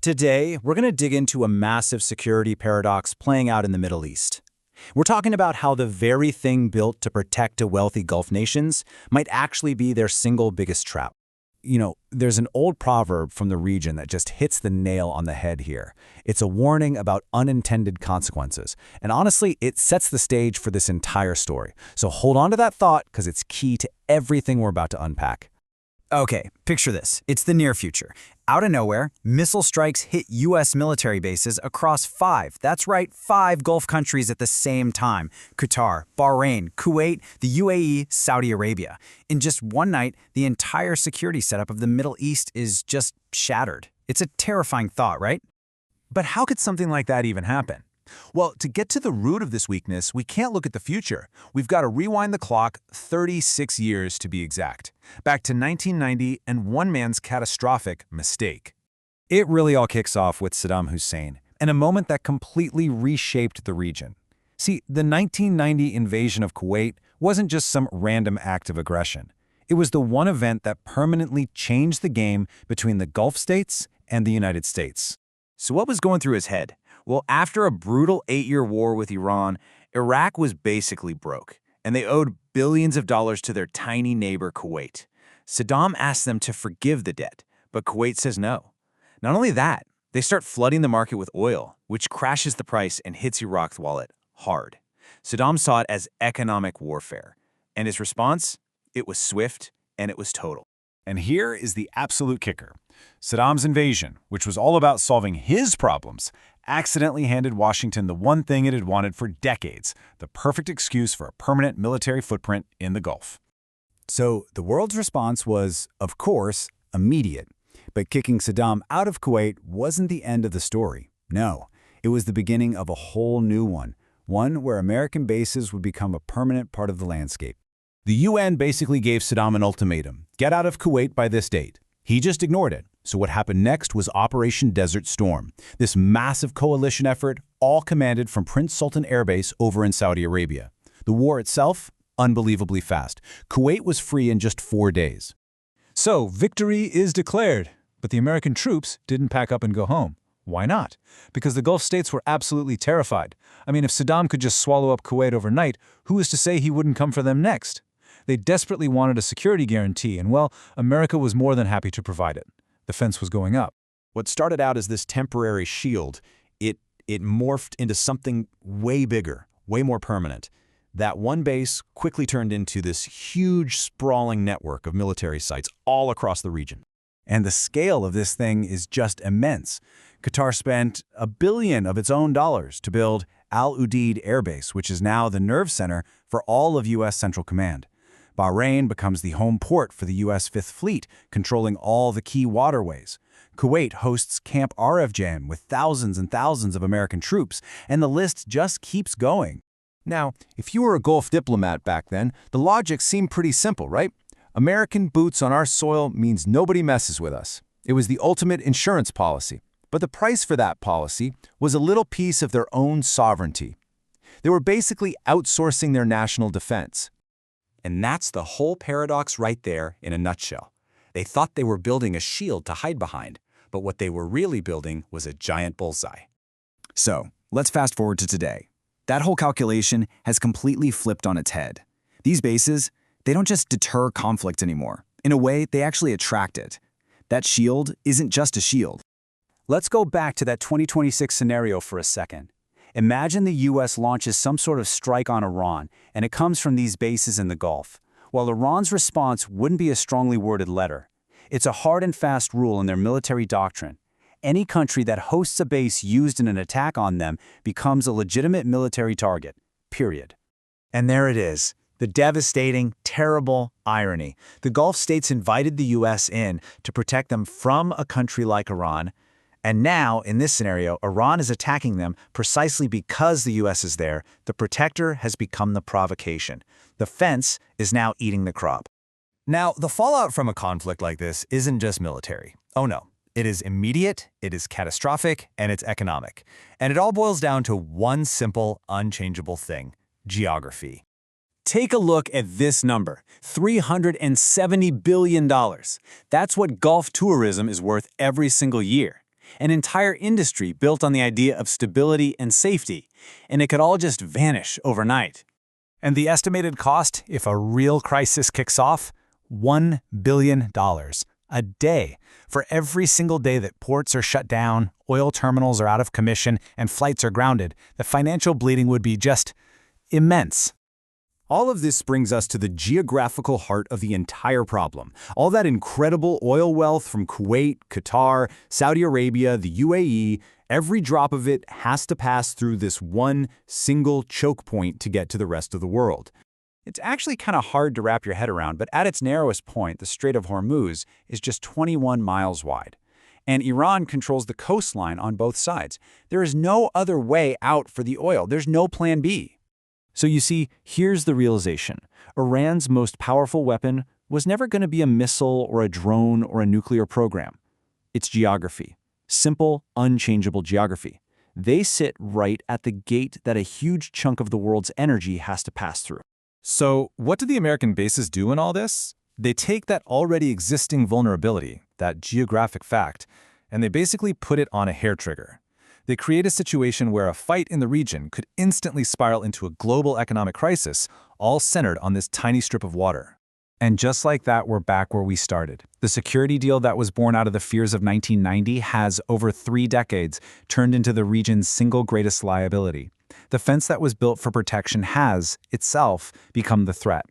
Today, we're going to dig into a massive security paradox playing out in the Middle East. We're talking about how the very thing built to protect a wealthy Gulf nations might actually be their single biggest trap. There's an old proverb from the region that just hits the nail on the head here. It's a warning about unintended consequences. And honestly, it sets the stage for this entire story. So hold on to that thought because it's key to everything we're about to unpack. Okay, picture this. It's the near future. Out of nowhere, missile strikes hit U.S. military bases across five Gulf countries at the same time. Qatar, Bahrain, Kuwait, the UAE, Saudi Arabia. In just one night, the entire security setup of the Middle East is just shattered. It's a terrifying thought, right? But how could something like that even happen? Well, to get to the root of this weakness, we can't look at the future. We've got to rewind the clock 36 years to be exact, back to 1990 and one man's catastrophic mistake. It really all kicks off with Saddam Hussein, and a moment that completely reshaped the region. See, the 1990 invasion of Kuwait wasn't just some random act of aggression. It was the one event that permanently changed the game between the Gulf states and the United States. So what was going through his head? Well, after a brutal 8-year war with Iran, Iraq was basically broke, and they owed billions of dollars to their tiny neighbor Kuwait. Saddam asked them to forgive the debt, but Kuwait says no. Not only that, they start flooding the market with oil, which crashes the price and hits Iraq's wallet hard. Saddam saw it as economic warfare, and his response? It was swift and it was total. And here is the absolute kicker. Saddam's invasion, which was all about solving his problems, accidentally handed Washington the one thing it had wanted for decades, the perfect excuse for a permanent military footprint in the Gulf. So the world's response was, of course, immediate. But kicking Saddam out of Kuwait wasn't the end of the story. No, it was the beginning of a whole new one where American bases would become a permanent part of the landscape. The UN basically gave Saddam an ultimatum: get out of Kuwait by this date. He just ignored it. So what happened next was Operation Desert Storm, this massive coalition effort, all commanded from Prince Sultan Air Base over in Saudi Arabia. The war itself, unbelievably fast. Kuwait was free in just 4 days. So, victory is declared, but the American troops didn't pack up and go home. Why not? Because the Gulf states were absolutely terrified. I mean, if Saddam could just swallow up Kuwait overnight, who is to say he wouldn't come for them next? They desperately wanted a security guarantee, and well, America was more than happy to provide it. The fence was going up. What started out as this temporary shield, it morphed into something way bigger, way more permanent. That one base quickly turned into this huge, sprawling network of military sites all across the region. And the scale of this thing is just immense. Qatar spent $1 billion of its own dollars to build Al Udeid Air Base, which is now the nerve center for all of U.S. Central Command. Bahrain becomes the home port for the U.S. Fifth Fleet, controlling all the key waterways. Kuwait hosts Camp Arefjan with thousands and thousands of American troops, and the list just keeps going. Now, if you were a Gulf diplomat back then, the logic seemed pretty simple, right? American boots on our soil means nobody messes with us. It was the ultimate insurance policy. But the price for that policy was a little piece of their own sovereignty. They were basically outsourcing their national defense. And that's the whole paradox right there in a nutshell. They thought they were building a shield to hide behind, but what they were really building was a giant bullseye. So, let's fast forward to today. That whole calculation has completely flipped on its head. These bases, they don't just deter conflict anymore. In a way, they actually attract it. That shield isn't just a shield. Let's go back to that 2026 scenario for a second. Imagine the U.S. launches some sort of strike on Iran, and it comes from these bases in the Gulf. While Iran's response wouldn't be a strongly worded letter. It's a hard and fast rule in their military doctrine. Any country that hosts a base used in an attack on them becomes a legitimate military target, period. And there it is, the devastating, terrible irony. The Gulf states invited the U.S. in to protect them from a country like Iran. And now, in this scenario, Iran is attacking them precisely because the U.S. is there. The protector has become the provocation. The fence is now eating the crop. Now, the fallout from a conflict like this isn't just military. Oh no. It is immediate, it is catastrophic, and it's economic. And it all boils down to one simple, unchangeable thing: geography. Take a look at this number, $370 billion. That's what Gulf tourism is worth every single year. An entire industry built on the idea of stability and safety, and it could all just vanish overnight. And the estimated cost, if a real crisis kicks off, $1 billion a day. For every single day that ports are shut down, oil terminals are out of commission, and flights are grounded, the financial bleeding would be just immense. All of this brings us to the geographical heart of the entire problem. All that incredible oil wealth from Kuwait, Qatar, Saudi Arabia, the UAE, every drop of it has to pass through this one single choke point to get to the rest of the world. It's actually kind of hard to wrap your head around, but at its narrowest point, the Strait of Hormuz is just 21 miles wide. And Iran controls the coastline on both sides. There is no other way out for the oil. There's no plan B. So you see, here's the realization. Iran's most powerful weapon was never going to be a missile or a drone or a nuclear program. It's geography. Simple, unchangeable geography. They sit right at the gate that a huge chunk of the world's energy has to pass through. So what do the American bases do in all this? They take that already existing vulnerability, that geographic fact, and they basically put it on a hair trigger. They create a situation where a fight in the region could instantly spiral into a global economic crisis, all centered on this tiny strip of water. And just like that, we're back where we started. The security deal that was born out of the fears of 1990 has, over 3 decades, turned into the region's single greatest liability. The fence that was built for protection has, itself, become the threat.